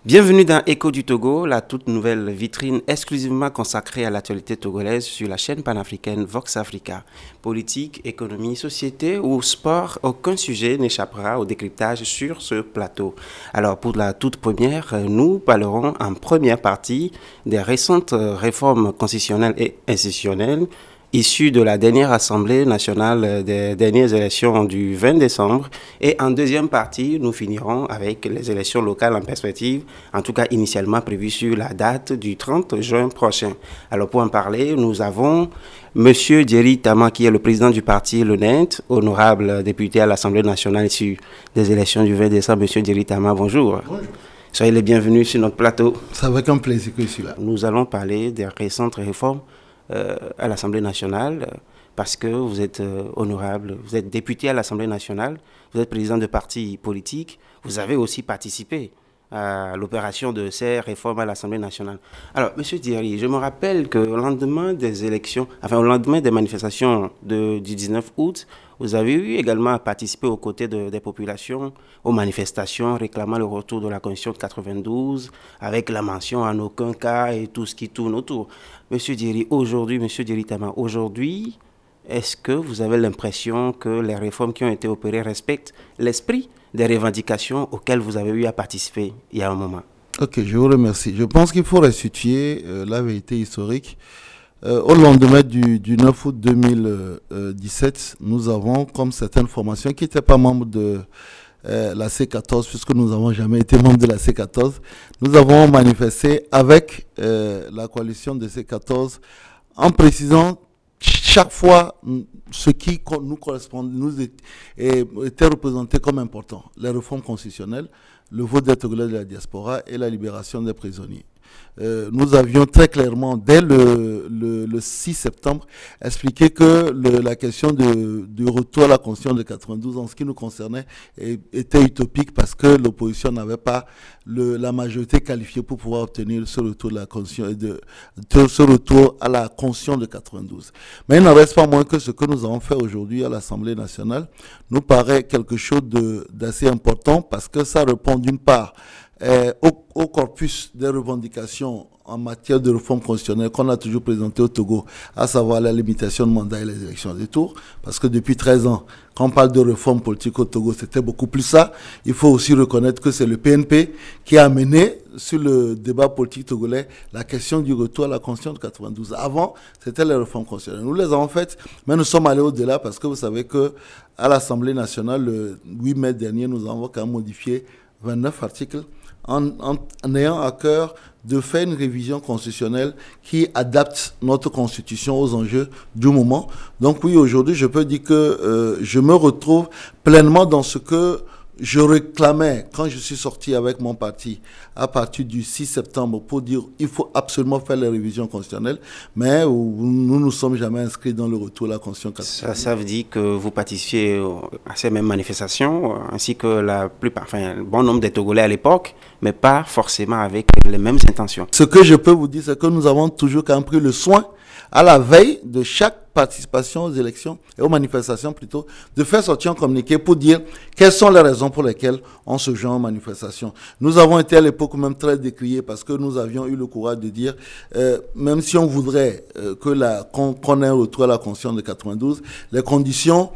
Bienvenue dans Écho du Togo, la toute nouvelle vitrine exclusivement consacrée à l'actualité togolaise sur la chaîne panafricaine Vox Africa. Politique, économie, société ou sport, aucun sujet n'échappera au décryptage sur ce plateau. Alors pour la toute première, nous parlerons en première partie des récentes réformes constitutionnelles et institutionnelles issu de la dernière Assemblée nationale des dernières élections du 20 décembre. Et en deuxième partie, nous finirons avec les élections locales en perspective, en tout cas initialement prévues sur la date du 30 juin prochain. Alors pour en parler, nous avons M. Djeri Tama, qui est le président du parti Le NENT, honorable député à l'Assemblée nationale issu des élections du 20 décembre. M. Djeri Tama, bonjour. Bonjour. Soyez les bienvenus sur notre plateau. C'est avec un plaisir que je suis là. Nous allons parler des récentes réformes à l'Assemblée nationale, parce que vous êtes honorable, vous êtes député à l'Assemblée nationale, vous êtes président de parti politique, vous avez aussi participé à l'opération de ces réformes à l'Assemblée nationale. Alors, M. Djeri, je me rappelle qu'au lendemain des élections, enfin au lendemain des manifestations du 19 août, vous avez eu également à participer aux côtés des populations, aux manifestations réclamant le retour de la Constitution de 92, avec la mention en aucun cas et tout ce qui tourne autour. Monsieur Djeri, aujourd'hui, Monsieur Djeri Tama, aujourd'hui, est-ce que vous avez l'impression que les réformes qui ont été opérées respectent l'esprit des revendications auxquelles vous avez eu à participer il y a un moment? Ok, je vous remercie. Je pense qu'il faut restituer la vérité historique. Au lendemain du 9 août 2017, nous avons, comme certaines formations qui n'étaient pas membres de la C14, puisque nous n'avons jamais été membres de la C14, nous avons manifesté avec la coalition de C14 en précisant chaque fois ce qui nous correspond, était représenté comme important. Les réformes constitutionnelles, le vote des Togolais de la diaspora et la libération des prisonniers. Nous avions très clairement, dès le 6 septembre, expliqué que la question du retour à la Constitution de 92, en ce qui nous concernait, était utopique parce que l'opposition n'avait pas la majorité qualifiée pour pouvoir obtenir ce retour, ce retour à la Constitution de 92. Mais il n'en reste pas moins que ce que nous avons fait aujourd'hui à l'Assemblée nationale nous paraît quelque chose d'assez important parce que ça répond d'une part au corpus des revendications en matière de réforme constitutionnelle qu'on a toujours présenté au Togo, à savoir la limitation de mandat et les élections des tours. Parce que depuis 13 ans, quand on parle de réforme politique au Togo, c'était beaucoup plus ça. Il faut aussi reconnaître que c'est le PNP qui a amené sur le débat politique togolais la question du retour à la Constitution de 92. Avant, c'était les réformes constitutionnelles. Nous les avons faites, mais nous sommes allés au-delà parce que vous savez que à l'Assemblée nationale, le 8 mai dernier, nous avons quand même modifié 29 articles en ayant à cœur de faire une révision constitutionnelle qui adapte notre constitution aux enjeux du moment. Donc oui, aujourd'hui, je peux dire que je me retrouve pleinement dans ce que je réclamais quand je suis sorti avec mon parti à partir du 6 septembre pour dire il faut absolument faire les révisions constitutionnelles, mais nous ne sommes jamais inscrits dans le retour à la Constitution 92. Ça veut dire que vous participiez à ces mêmes manifestations, ainsi que la plupart, enfin, un bon nombre des Togolais à l'époque, mais pas forcément avec les mêmes intentions. Ce que je peux vous dire, c'est que nous avons toujours quand même pris le soin, à la veille de chaque participation aux élections et aux manifestations plutôt, de faire sortir un communiqué pour dire quelles sont les raisons pour lesquelles on se joint aux manifestations. Nous avons été à l'époque même très décriés parce que nous avions eu le courage de dire, même si on voudrait qu'on ait un retour à la Constitution de 92, les conditions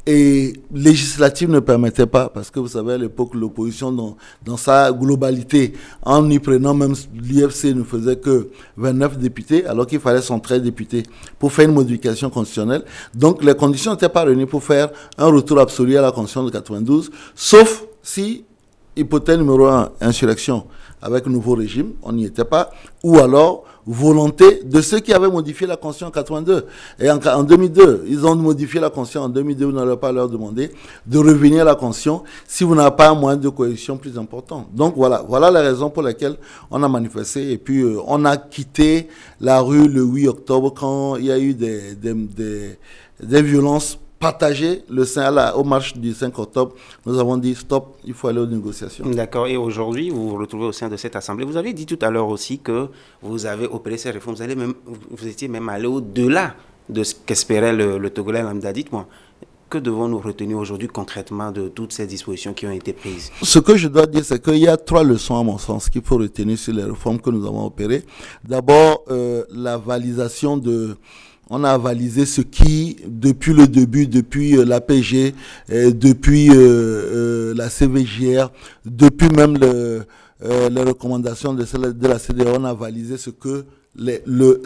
et législative ne permettait pas, parce que vous savez, à l'époque, l'opposition dans sa globalité, en y prenant même l'IFC ne faisait que 29 députés, alors qu'il fallait 113 députés pour faire une modification constitutionnelle. Donc, les conditions n'étaient pas réunies pour faire un retour absolu à la Constitution de 92, sauf si, hypothèse numéro 1, insurrection avec un nouveau régime, on n'y était pas, ou alors volonté de ceux qui avaient modifié la Constitution en 82. Et en 2002, ils ont modifié la Constitution. En 2002, vous n'allez pas leur demander de revenir à la Constitution si vous n'avez pas un moyen de coalition plus important. Donc voilà les raisons pour lesquelles on a manifesté. Et puis on a quitté la rue le 8 octobre quand il y a eu des violences partagées aux marches du 5 octobre. Nous avons dit stop, il faut aller aux négociations. D'accord. Et aujourd'hui, vous vous retrouvez au sein de cette assemblée. Vous avez dit tout à l'heure aussi que vous avez opéré ces réformes. Vous étiez même allé au-delà de ce qu'espérait le Togolais lambda. Dites-moi, que devons-nous retenir aujourd'hui concrètement de toutes ces dispositions qui ont été prises? Ce que je dois dire, c'est qu'il y a 3 leçons, à mon sens, qu'il faut retenir sur les réformes que nous avons opérées. D'abord, la validation de... On a avalisé ce qui, depuis le début, depuis la PG, depuis la CVJR, depuis même les recommandations de la CDE, on a avalisé ce que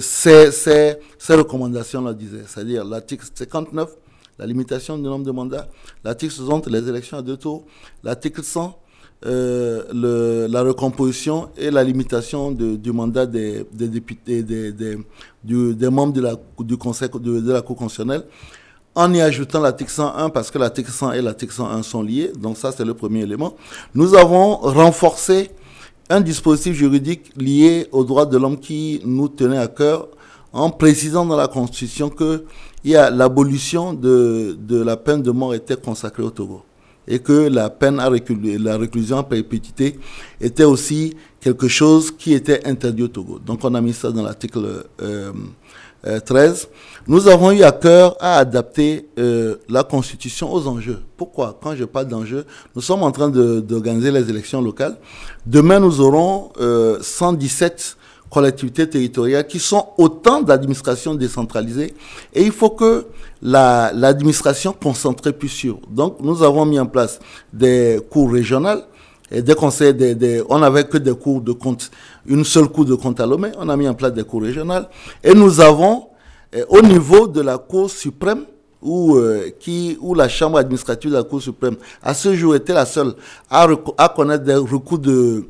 ces recommandations-là disaient. C'est-à-dire l'article 59, la limitation du nombre de mandats, l'article 60, les élections à 2 tours, l'article 100, la recomposition et la limitation du mandat des députés, des membres du Conseil de la Cour constitutionnelle, en y ajoutant l'article 101, parce que l'article 100 et l'article 101 sont liés. Donc ça, c'est le premier élément. Nous avons renforcé un dispositif juridique lié aux droits de l'homme qui nous tenait à cœur, en précisant dans la Constitution que l'abolition de la peine de mort était consacrée au Togo, et que la peine la réclusion à perpétuité était aussi quelque chose qui était interdit au Togo. Donc on a mis ça dans l'article 13. Nous avons eu à cœur à adapter la Constitution aux enjeux. Pourquoi? Quand je parle d'enjeux, nous sommes en train d'organiser les élections locales. Demain, nous aurons 117 collectivités territoriales qui sont autant d'administrations décentralisées, et il faut que l'administration concentrée puisse suivre. Donc nous avons mis en place des cours régionales et des conseils, on n'avait que des cours de compte, une seule cour de compte à Lomé, on a mis en place des cours régionales, et nous avons au niveau de la Cour suprême, où la chambre administrative de la Cour suprême, à ce jour, était la seule à connaître des recours de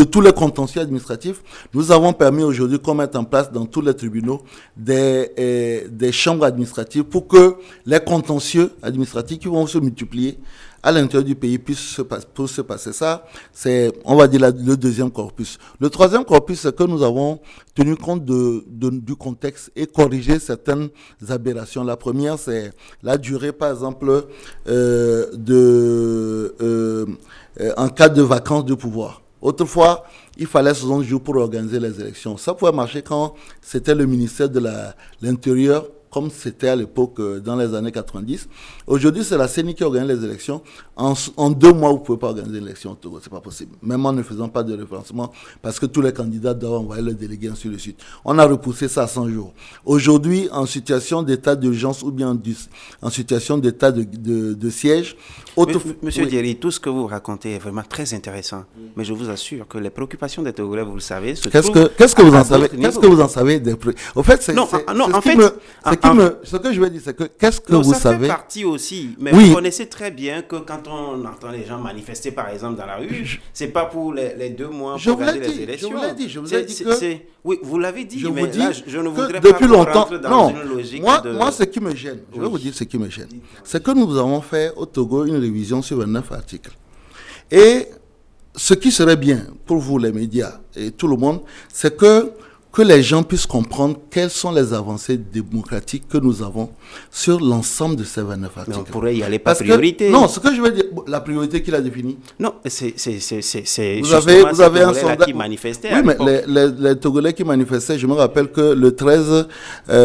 tous les contentieux administratifs. Nous avons permis aujourd'hui qu'on mette en place dans tous les tribunaux des chambres administratives pour que les contentieux administratifs qui vont se multiplier à l'intérieur du pays puissent se passer. Ça, c'est, on va dire, le deuxième corpus. Le troisième corpus, c'est que nous avons tenu compte du contexte et corrigé certaines aberrations. La première, c'est la durée, par exemple, en cas de vacance de pouvoir. Autrefois, il fallait 60 jours pour organiser les élections. Ça pouvait marcher quand c'était le ministère de l'Intérieur, comme c'était à l'époque dans les années 90. Aujourd'hui, c'est la CENI qui organise les élections. En 2 mois, vous ne pouvez pas organiser une élection au Togo, ce n'est pas possible. Même en ne faisant pas de référencement, parce que tous les candidats doivent envoyer leurs délégués ainsi de suite. On a repoussé ça à 100 jours. Aujourd'hui, en situation d'état d'urgence ou bien en situation d'état de siège... Monsieur Diéry, tout ce que vous racontez est vraiment très intéressant. Mais je vous assure que les préoccupations des Togolais, vous le savez... Qu'est-ce que vous en savez? Qu'est-ce que vous en savez des Au fait, ce que je veux dire, c'est que qu'est-ce que vous savez? Ça fait partie aussi, mais vous connaissez très bien que quand on entend les gens manifester, par exemple, dans la rue, c'est pas pour les 2 mois pour organiser les élections. Je vous l'ai dit que... Oui, vous l'avez dit, mais là, je ne voudrais depuis pas longtemps, rentrer dans une logique moi, ce qui me gêne, je vais vous dire ce qui me gêne, c'est que nous avons fait au Togo une révision sur 29 articles. Et ce qui serait bien pour vous, les médias et tout le monde, c'est que les gens puissent comprendre quelles sont les avancées démocratiques que nous avons sur l'ensemble de ces 29 articles. Mais on pourrait y aller par priorité. Non, ce que je veux dire, la priorité qu'il a définie. Non, c'est vous avez un sondage qui manifestait. Oui, mais les Togolais qui manifestaient, je me rappelle que le 13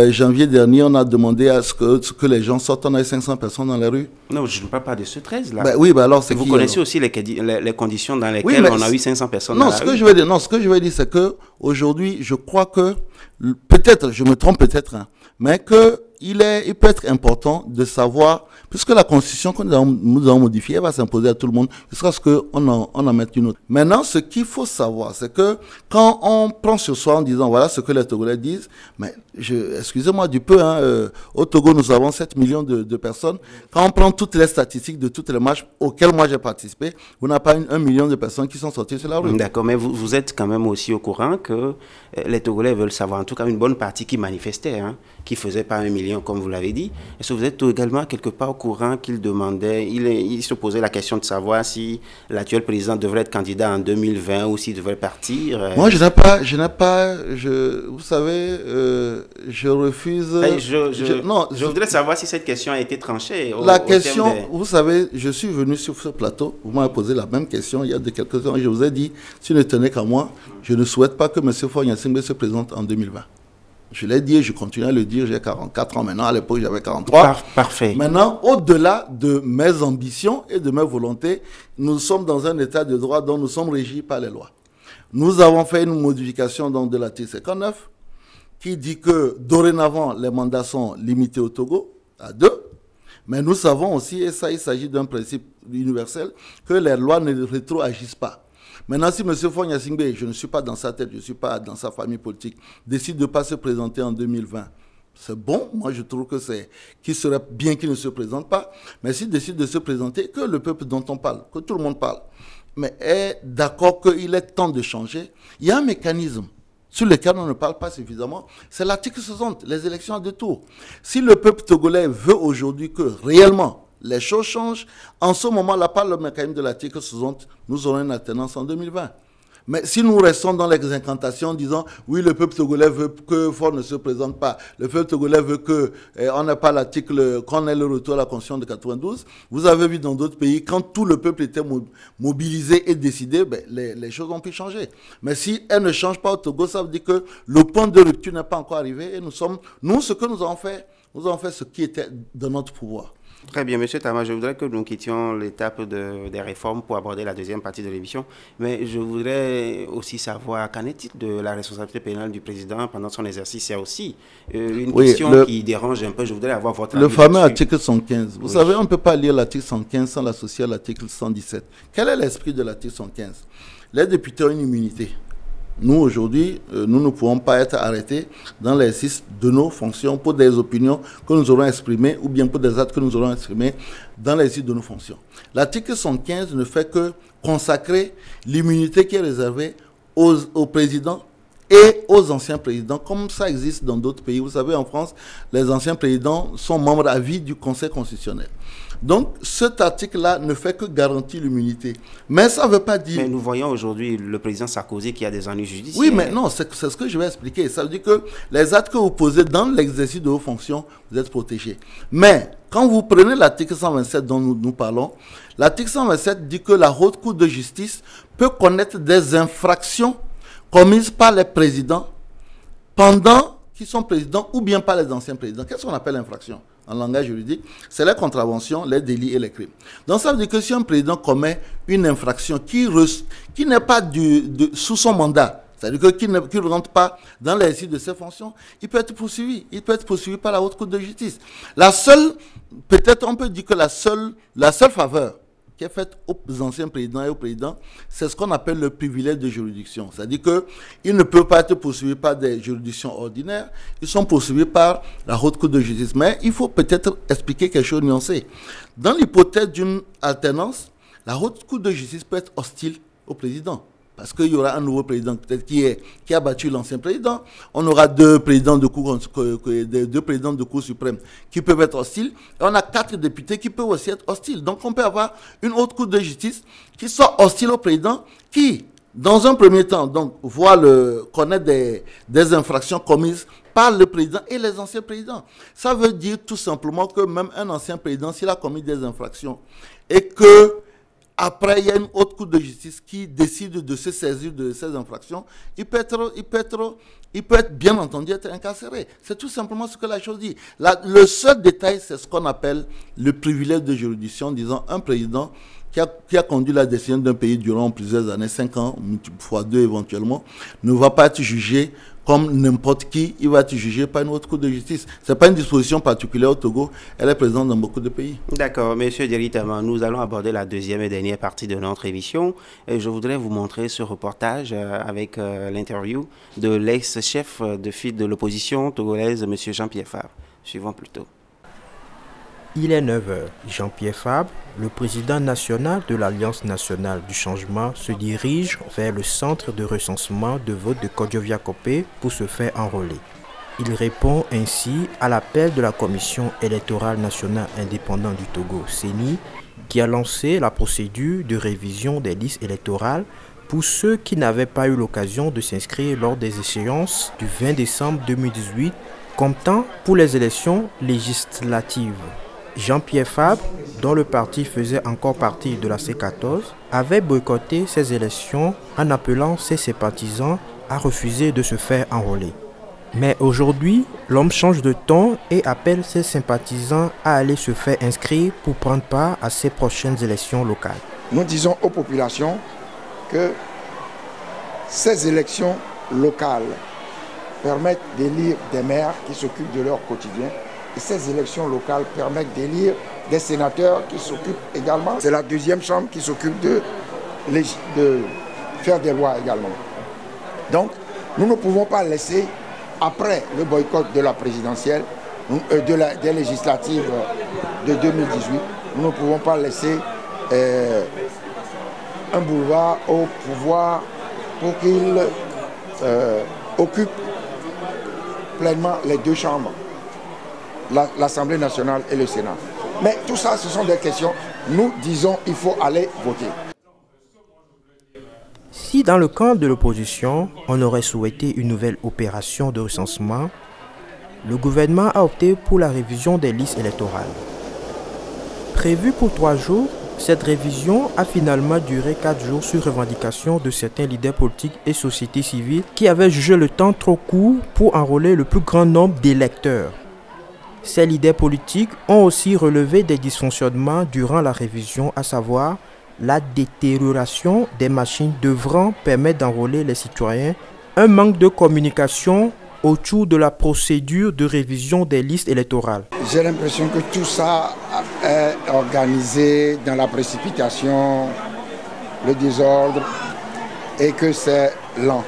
janvier dernier, on a demandé à ce que les gens sortent. On a eu 500 personnes dans la rue. Non, je ne parle pas de ce 13-là. Ben, oui, ben alors c'est vous connaissez aussi les conditions dans lesquelles on a eu 500 personnes dans la rue. Ce que je veux dire, c'est qu'aujourd'hui, je crois que, peut-être, je me trompe peut-être, mais il peut être important de savoir, puisque la Constitution que nous avons modifiée, elle va s'imposer à tout le monde, jusqu'à ce qu'on en mette une autre. Maintenant, ce qu'il faut savoir, c'est que quand on prend sur soi en disant, voilà ce que les Togolais disent, mais excusez-moi du peu, au Togo, nous avons 7 millions de personnes. Quand on prend toutes les statistiques de toutes les marches auxquelles moi j'ai participé, vous n'avez pas 1 million de personnes qui sont sorties sur la rue. D'accord, mais vous êtes quand même aussi au courant que les Togolais veulent savoir, en tout cas une bonne partie qui manifestait, qui ne faisait pas 1 million, comme vous l'avez dit. Est-ce que vous êtes également quelque part au courant qu'il demandait, il se posait la question de savoir si l'actuel président devrait être candidat en 2020 ou s'il devrait partir? Moi, vous savez, je refuse... Je voudrais savoir si cette question a été tranchée. Vous savez, je suis venu sur ce plateau, vous m'avez posé la même question il y a quelques temps, et je vous ai dit, si ne tenait qu'à moi, je ne souhaite pas que M. Faure Gnassingbé se présente en 2020. Je l'ai dit et je continue à le dire, j'ai 44 ans maintenant, à l'époque j'avais 43. Parfait. Maintenant, au-delà de mes ambitions et de mes volontés, nous sommes dans un état de droit dont nous sommes régis par les lois. Nous avons fait une modification donc, de l'article 59 qui dit que dorénavant, les mandats sont limités au Togo à 2. Mais nous savons aussi, et ça il s'agit d'un principe universel, que les lois ne rétroagissent pas. Maintenant, si M. Fogna Singbe, je ne suis pas dans sa tête, je ne suis pas dans sa famille politique, décide de ne pas se présenter en 2020, c'est bon. Moi, je trouve que qu'il serait bien qu'il ne se présente pas. Mais s'il décide de se présenter, que le peuple dont on parle, que tout le monde parle, mais est d'accord qu'il est temps de changer, il y a un mécanisme sur lequel on ne parle pas suffisamment, c'est l'article 60, les élections à 2 tours. Si le peuple togolais veut aujourd'hui que réellement les choses changent, en ce moment-là, par le mécanisme de l'article 60, nous aurons une alternance en 2020. Mais si nous restons dans les incantations en disant oui, le peuple togolais veut que Ford ne se présente pas, le peuple togolais veut qu'on n'ait pas l'article, qu'on ait le retour à la Constitution de 92, vous avez vu dans d'autres pays, quand tout le peuple était mobilisé et décidé, ben, les choses ont pu changer. Mais si elles ne changent pas au Togo, ça veut dire que le point de rupture n'est pas encore arrivé et nous, ce que nous avons fait ce qui était de notre pouvoir. Très bien, M. Tama, je voudrais que nous quittions l'étape des réformes pour aborder la deuxième partie de l'émission. Mais je voudrais aussi savoir, qu'en est-il de la responsabilité pénale du président pendant son exercice? Il y a aussi une question qui dérange un peu. Je voudrais avoir votre avis. Le fameux article 115. Vous savez, on ne peut pas lire l'article 115 sans l'associer à l'article 117. Quel est l'esprit de l'article 115? Les députés ont une immunité. Nous, aujourd'hui, nous ne pouvons pas être arrêtés dans l'exercice de nos fonctions pour des opinions que nous aurons exprimées ou bien pour des actes que nous aurons exprimés dans l'exercice de nos fonctions. L'article 115 ne fait que consacrer l'immunité qui est réservée aux présidents et aux anciens présidents, comme ça existe dans d'autres pays. Vous savez, en France, les anciens présidents sont membres à vie du Conseil constitutionnel. Donc, cet article-là ne fait que garantir l'immunité. Mais ça ne veut pas dire... Mais nous voyons aujourd'hui le président Sarkozy qui a des ennuis judiciaires. Oui, mais non, c'est ce que je vais expliquer. Ça veut dire que les actes que vous posez dans l'exercice de vos fonctions, vous êtes protégés. Mais, quand vous prenez l'article 127 dont nous parlons, l'article 127 dit que la Haute Cour de justice peut connaître des infractions commises par les présidents pendant qu'ils sont présidents ou bien par les anciens présidents. Qu'est-ce qu'on appelle infraction en langage juridique? C'est les contraventions, les délits et les crimes. Donc ça veut dire que si un président commet une infraction qui n'est pas sous son mandat, c'est-à-dire qu'il ne rentre pas dans l'exercice de ses fonctions, il peut être poursuivi. Il peut être poursuivi par la Haute Cour de justice. Peut-être on peut dire que la seule faveur qui est faite aux anciens présidents et aux présidents, c'est ce qu'on appelle le privilège de juridiction. C'est-à-dire qu'ils ne peuvent pas être poursuivis par des juridictions ordinaires, ils sont poursuivis par la Haute Cour de justice. Mais il faut peut-être expliquer quelque chose nuancé. Dans l'hypothèse d'une alternance, la Haute Cour de justice peut être hostile au président. Parce qu'il y aura un nouveau président peut-être qui a battu l'ancien président. On aura deux présidents de Cour suprême qui peuvent être hostiles. Et on a 4 députés qui peuvent aussi être hostiles. Donc on peut avoir une haute cour de justice qui soit hostile au président, qui, dans un premier temps, donc, connaît des infractions commises par le président et les anciens présidents. Ça veut dire tout simplement que même un ancien président, s'il a commis des infractions et que après, il y a une haute cour de justice qui décide de se saisir de ces infractions. Il peut être bien entendu être incarcéré. C'est tout simplement ce que la chose dit. Le seul détail, c'est ce qu'on appelle le privilège de juridiction, disons un président qui a conduit la décision d'un pays durant plusieurs années, 5 ans, fois 2 éventuellement, ne va pas être jugé comme n'importe qui, il va être jugé par une autre cour de justice. Ce n'est pas une disposition particulière au Togo, elle est présente dans beaucoup de pays. D'accord, M. Djeri Tama, nous allons aborder la deuxième et dernière partie de notre émission. Et je voudrais vous montrer ce reportage avec l'interview de l'ex-chef de file de l'opposition togolaise, M. Jean-Pierre Fabre. Suivons plutôt. Il est 9h. Jean-Pierre Fabre, le président national de l'Alliance nationale du changement, se dirige vers le centre de recensement de vote de Kodjovia-Kopé pour se faire enrôler. Il répond ainsi à l'appel de la Commission électorale nationale indépendante du Togo, CENI, qui a lancé la procédure de révision des listes électorales pour ceux qui n'avaient pas eu l'occasion de s'inscrire lors des échéances du 20 décembre 2018, comptant pour les élections législatives. Jean-Pierre Fabre, dont le parti faisait encore partie de la C14, avait boycotté ces élections en appelant ses sympathisants à refuser de se faire enrôler. Mais aujourd'hui, l'homme change de ton et appelle ses sympathisants à aller se faire inscrire pour prendre part à ces prochaines élections locales. Nous disons aux populations que ces élections locales permettent d'élire des maires qui s'occupent de leur quotidien. Et ces élections locales permettent d'élire des sénateurs qui s'occupent également. C'est la deuxième chambre qui s'occupe de faire des lois également. Donc, nous ne pouvons pas laisser, après le boycott de la présidentielle, des législatives de 2018, nous ne pouvons pas laisser un boulevard au pouvoir pour qu'il occupe pleinement les deux chambres, l'Assemblée nationale et le Sénat. Mais tout ça, ce sont des questions. Nous disons qu'il faut aller voter. Si dans le camp de l'opposition, on aurait souhaité une nouvelle opération de recensement, le gouvernement a opté pour la révision des listes électorales. Prévue pour 3 jours, cette révision a finalement duré 4 jours sur revendication de certains leaders politiques et sociétés civiles qui avaient jugé le temps trop court pour enrôler le plus grand nombre d'électeurs. Ces leaders politiques ont aussi relevé des dysfonctionnements durant la révision, à savoir la détérioration des machines devant permettre d'enrôler les citoyens, un manque de communication autour de la procédure de révision des listes électorales. J'ai l'impression que tout ça est organisé dans la précipitation, le désordre et que c'est lent.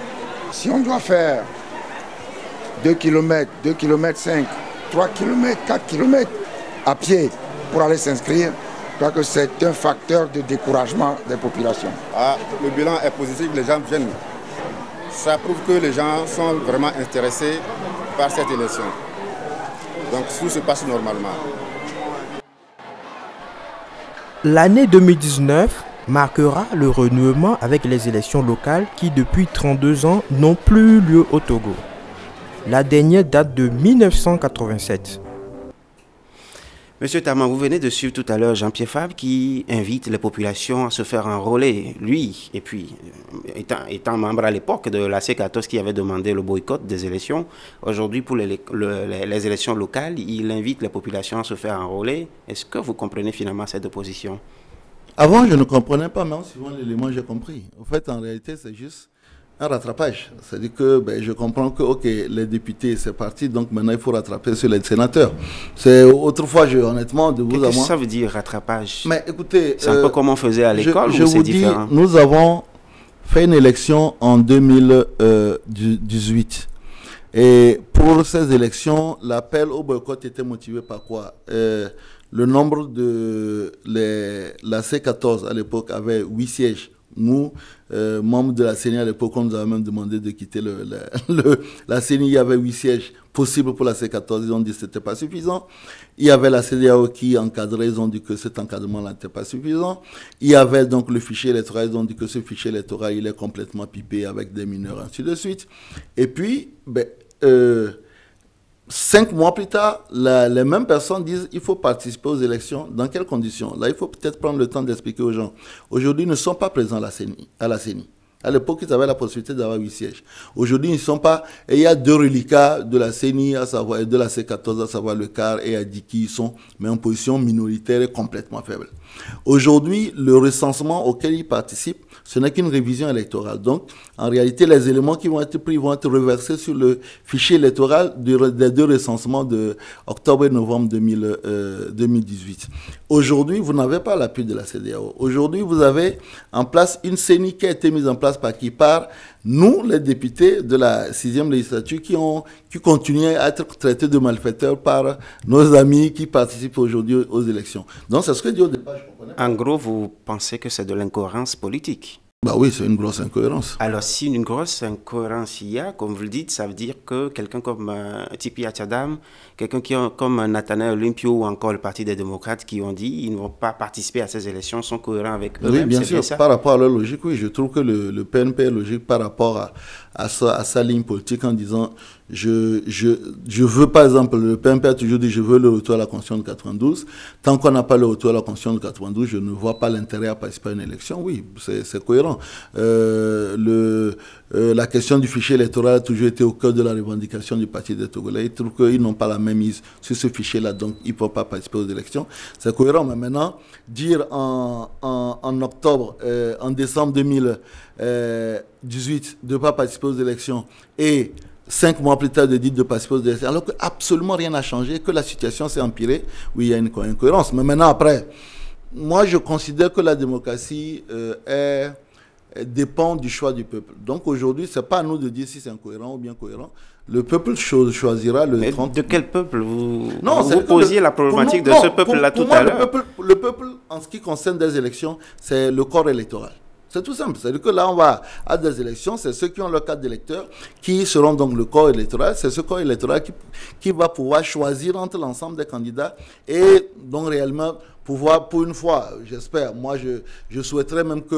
Si on doit faire 2 km, 2 km 5, 3 km, 4 km à pied pour aller s'inscrire, je crois que c'est un facteur de découragement des populations. Le bilan est positif, les gens viennent. Ça prouve que les gens sont vraiment intéressés par cette élection. Donc tout se passe normalement. L'année 2019 marquera le renouement avec les élections locales qui depuis 32 ans n'ont plus eu lieu au Togo. La dernière date de 1987. Monsieur Tama, vous venez de suivre tout à l'heure Jean-Pierre Fabre qui invite les populations à se faire enrôler. Lui, et puis, étant membre à l'époque de la C14 qui avait demandé le boycott des élections, aujourd'hui pour les élections locales, il invite les populations à se faire enrôler. Est-ce que vous comprenez finalement cette opposition? Avant, je ne comprenais pas, mais en suivant l'élément, j'ai compris. En fait, en réalité, c'est juste un rattrapage. C'est-à-dire que je comprends que les députés, c'est parti, donc maintenant il faut rattraper sur les sénateurs. C'est autrefois, honnêtement, de vous à moi. Qu'est-ce que ça veut dire, rattrapage? Mais écoutez, c'est un peu comme on faisait à l'école ou c'est différent? Nous avons fait une élection en 2018. Et pour ces élections, l'appel au boycott était motivé par quoi? Le nombre de la C14 à l'époque avait 8 sièges. Nous, membres de la CENI à l'époque, on nous avait même demandé de quitter la CENI. Il y avait 8 sièges possibles pour la C14. Ils ont dit que ce n'était pas suffisant. Il y avait la CEDEAO qui encadrait. Ils ont dit que cet encadrement-là n'était pas suffisant. Il y avait donc le fichier électoral. Ils ont dit que ce fichier électoral, il est complètement pipé avec des mineurs, ainsi de suite. Et puis, 5 mois plus tard, les mêmes personnes disent qu'il faut participer aux élections. Dans quelles conditions? Là, il faut peut-être prendre le temps d'expliquer aux gens. Aujourd'hui, ils ne sont pas présents à la CENI. À l'époque, ils avaient la possibilité d'avoir 8 sièges. Aujourd'hui, ils ne sont pas... Et il y a 2 reliquats de la CENI, à savoir, et de la C14, à savoir le CAR et Adiki, ils sont mais en position minoritaire et complètement faible. Aujourd'hui, le recensement auquel ils participent, ce n'est qu'une révision électorale. Donc, en réalité, les éléments qui vont être pris vont être reversés sur le fichier électoral des 2 recensements de octobre et novembre 2018. Aujourd'hui, vous n'avez pas l'appui de la CEDEAO. Aujourd'hui, vous avez en place une CENI qui a été mise en place par qui? Par nous, les députés de la 6e législature, qui continuent à être traités de malfaiteurs par nos amis qui participent aujourd'hui aux élections. Donc, c'est ce que je dis au départ, je comprenais. En gros, vous pensez que c'est de l'incohérence politique? Bah oui, c'est une grosse incohérence. Alors, si une grosse incohérence il y a, comme vous le dites, ça veut dire que quelqu'un comme Tipi Atchadam, quelqu'un comme Nathanaël Olympio ou encore le Parti des démocrates qui ont dit qu'ils ne vont pas participer à ces élections sont cohérents avec eux-mêmes. Oui, bien sûr, par rapport à leur logique, oui. Je trouve que le PNP est logique par rapport à sa ligne politique en disant je veux, par exemple, le PNP a toujours dit je veux le retour à la Constitution de 92. Tant qu'on n'a pas le retour à la Constitution de 92, je ne vois pas l'intérêt à participer à une élection. Oui, c'est cohérent. La question du fichier électoral a toujours été au cœur de la revendication du Parti des Togolais. Ils trouvent qu'ils n'ont pas la même mise sur ce fichier-là, donc ils ne peuvent pas participer aux élections. C'est cohérent, mais maintenant, dire en octobre, en décembre 2018, de ne pas participer aux élections et 5 mois plus tard de dire de participer aux élections, alors que absolument rien n'a changé, que la situation s'est empirée, oui, il y a une incohérence. Mais maintenant, après, moi, je considère que la démocratie dépend du choix du peuple. Donc aujourd'hui, ce n'est pas à nous de dire si c'est incohérent ou bien cohérent. Le peuple choisira le 30... De quel peuple vous posiez la problématique de ce peuple-là tout à l'heure? Le peuple, en ce qui concerne des élections, c'est le corps électoral. C'est tout simple. C'est-à-dire que là, on va à des élections, c'est ceux qui ont leur carte d'électeur qui seront donc le corps électoral. C'est ce corps électoral qui va pouvoir choisir entre l'ensemble des candidats et donc réellement pouvoir, pour une fois, j'espère, moi je souhaiterais même que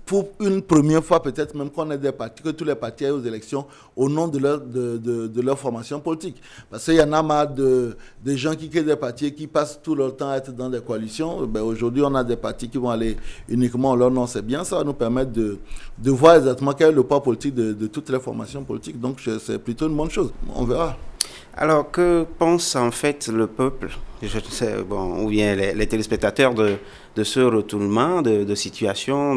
pour une première fois, peut-être même qu'on ait des partis, que tous les partis aillent aux élections au nom de leur formation politique. Parce qu'il y en a marre de gens qui créent des partis et qui passent tout leur temps à être dans des coalitions. Ben aujourd'hui, on a des partis qui vont aller uniquement en leur nom. C'est bien, ça va nous permettre de voir exactement quel est le poids politique de toutes les formations politiques. Donc, c'est plutôt une bonne chose. On verra. Alors, que pense en fait le peuple, je sais, ou bien les téléspectateurs de ce retournement de situation,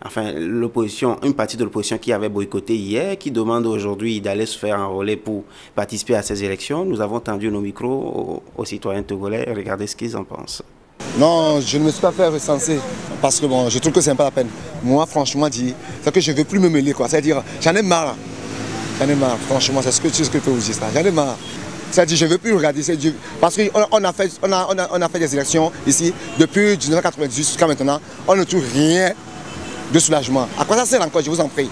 enfin, l'opposition, une partie de l'opposition qui avait boycotté hier, qui demande aujourd'hui d'aller se faire enrôler pour participer à ces élections? Nous avons tendu nos micros aux citoyens togolais. Regardez ce qu'ils en pensent. Non, je ne me suis pas fait recenser parce que bon, je trouve que c'est pas la peine. Moi, franchement, c'est que je ne veux plus me mêler, quoi. C'est-à-dire, j'en ai marre. J'en ai marre, franchement, c'est ce que je peux vous dire. J'en ai marre. C'est-à-dire, je ne veux plus regarder. Parce qu'on a fait des élections ici depuis 1998 jusqu'à maintenant. On ne trouve rien de soulagement. À quoi ça sert encore, je vous en prie?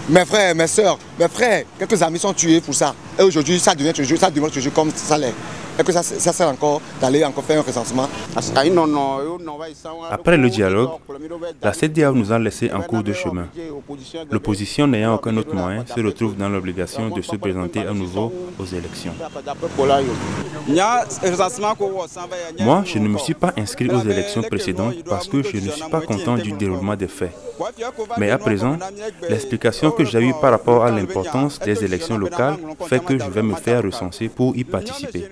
Mes frères, mes soeurs, mes frères, quelques amis sont tués pour ça. Et aujourd'hui, ça devient toujours comme ça l'est. Et que ça sert encore d'aller encore faire un recensement. Après le dialogue, la CEDEAO nous a laissé en cours de chemin. L'opposition n'ayant aucun autre moyen se retrouve dans l'obligation de se présenter à nouveau aux élections. Moi, je ne me suis pas inscrit aux élections précédentes parce que je ne suis pas content du déroulement des faits. Mais à présent, l'explication que j'ai eue par rapport à l'importance des élections locales fait que je vais me faire recenser pour y participer.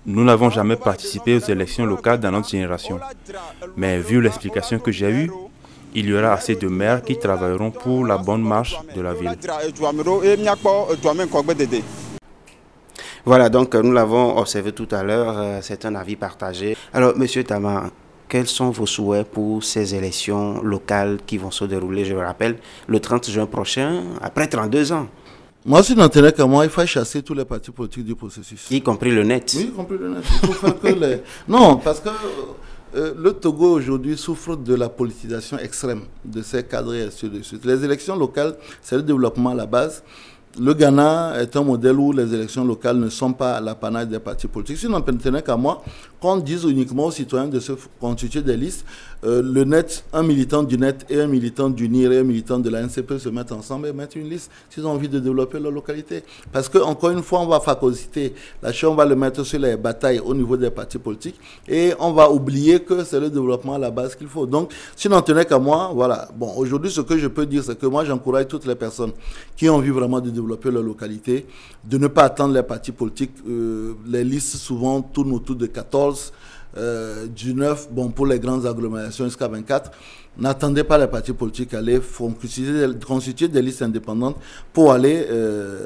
Nous n'avons jamais participé aux élections locales dans notre génération. Mais vu l'explication que j'ai eue, il y aura assez de maires qui travailleront pour la bonne marche de la ville. Voilà, donc nous l'avons observé tout à l'heure, c'est un avis partagé. Alors, Monsieur Tama, quels sont vos souhaits pour ces élections locales qui vont se dérouler, je le rappelle, le 30 juin prochain, après 32 ans? Moi, si n'intérêt qu'à moi, il faut chasser tous les partis politiques du processus. Y compris le net. Oui, y compris le net. Il faut faire que les... Non, parce que le Togo aujourd'hui souffre de la politisation extrême de ses cadres et ainsi de suite. Les élections locales, c'est le développement à la base. Le Ghana est un modèle où les élections locales ne sont pas à l'apanage des partis politiques. Si n'en tenait qu'à moi, qu'on dise uniquement aux citoyens de se constituer des listes, le net, un militant du net et un militant du NIR et un militant de la NCP se mettent ensemble et mettent une liste s'ils ont envie de développer leur localité. Parce que encore une fois, on va phagocyter la chose, on va le mettre sur les batailles au niveau des partis politiques et on va oublier que c'est le développement à la base qu'il faut. Donc, si n'en tenait qu'à moi, voilà. Bon, aujourd'hui, ce que je peux dire, c'est que moi, j'encourage toutes les personnes qui ont envie vraiment de développer leur localité, de ne pas attendre les partis politiques. Les listes souvent tournent autour de 14, du 9, bon, pour les grandes agglomérations jusqu'à 24. N'attendez pas les partis politiques à aller constituer des listes indépendantes pour aller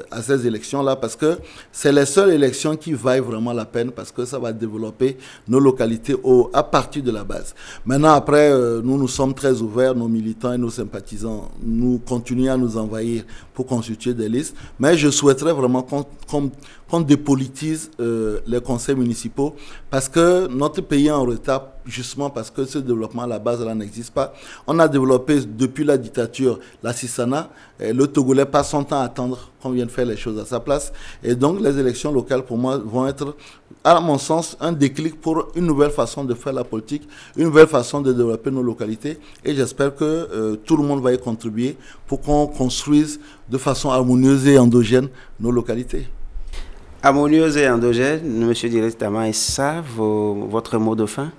à ces élections-là, parce que c'est les seules élections qui valent vraiment la peine, parce que ça va développer nos localités à partir de la base. Maintenant, après, nous sommes très ouverts, nos militants et nos sympathisants, nous continuons à nous envahir pour constituer des listes, mais je souhaiterais vraiment qu'on dépolitise les conseils municipaux, parce que notre pays est en retard, justement parce que ce développement à la base là n'existe pas. On a développé depuis la dictature la Sisana. Le Togolais passe son temps à attendre qu'on vienne faire les choses à sa place. Et donc les élections locales pour moi vont être, à mon sens, un déclic pour une nouvelle façon de faire la politique, une nouvelle façon de développer nos localités. Et j'espère que tout le monde va y contribuer pour qu'on construise de façon harmonieuse et endogène nos localités. Harmonieuse et endogène, M. Direct Tama, est ça votre mot de fin?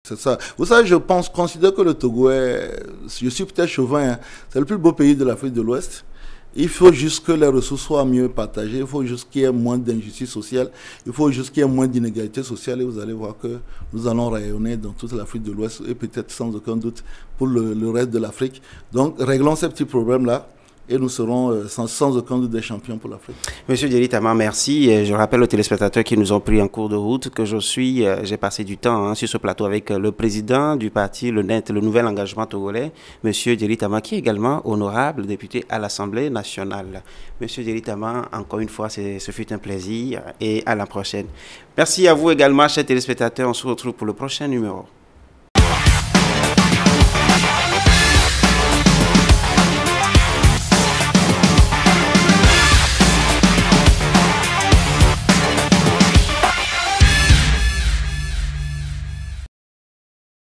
C'est ça. Vous savez, considère que le Togo je suis peut-être chauvin, hein, c'est le plus beau pays de l'Afrique de l'Ouest. Il faut juste que les ressources soient mieux partagées, il faut juste qu'il y ait moins d'injustice sociale, il faut juste qu'il y ait moins d'inégalité sociale et vous allez voir que nous allons rayonner dans toute l'Afrique de l'Ouest et peut-être sans aucun doute pour le reste de l'Afrique. Donc réglons ces petits problèmes-là. Et nous serons sans aucun doute des champions pour l'Afrique. Monsieur Djeri Tama, merci. Je rappelle aux téléspectateurs qui nous ont pris en cours de route que j'ai passé du temps sur ce plateau avec le président du parti, le Nouvel Engagement Togolais, Monsieur Djeri Tama, qui est également honorable député à l'Assemblée nationale. Monsieur Djeri Tama, encore une fois, ce fut un plaisir et à la prochaine. Merci à vous également, chers téléspectateurs. On se retrouve pour le prochain numéro.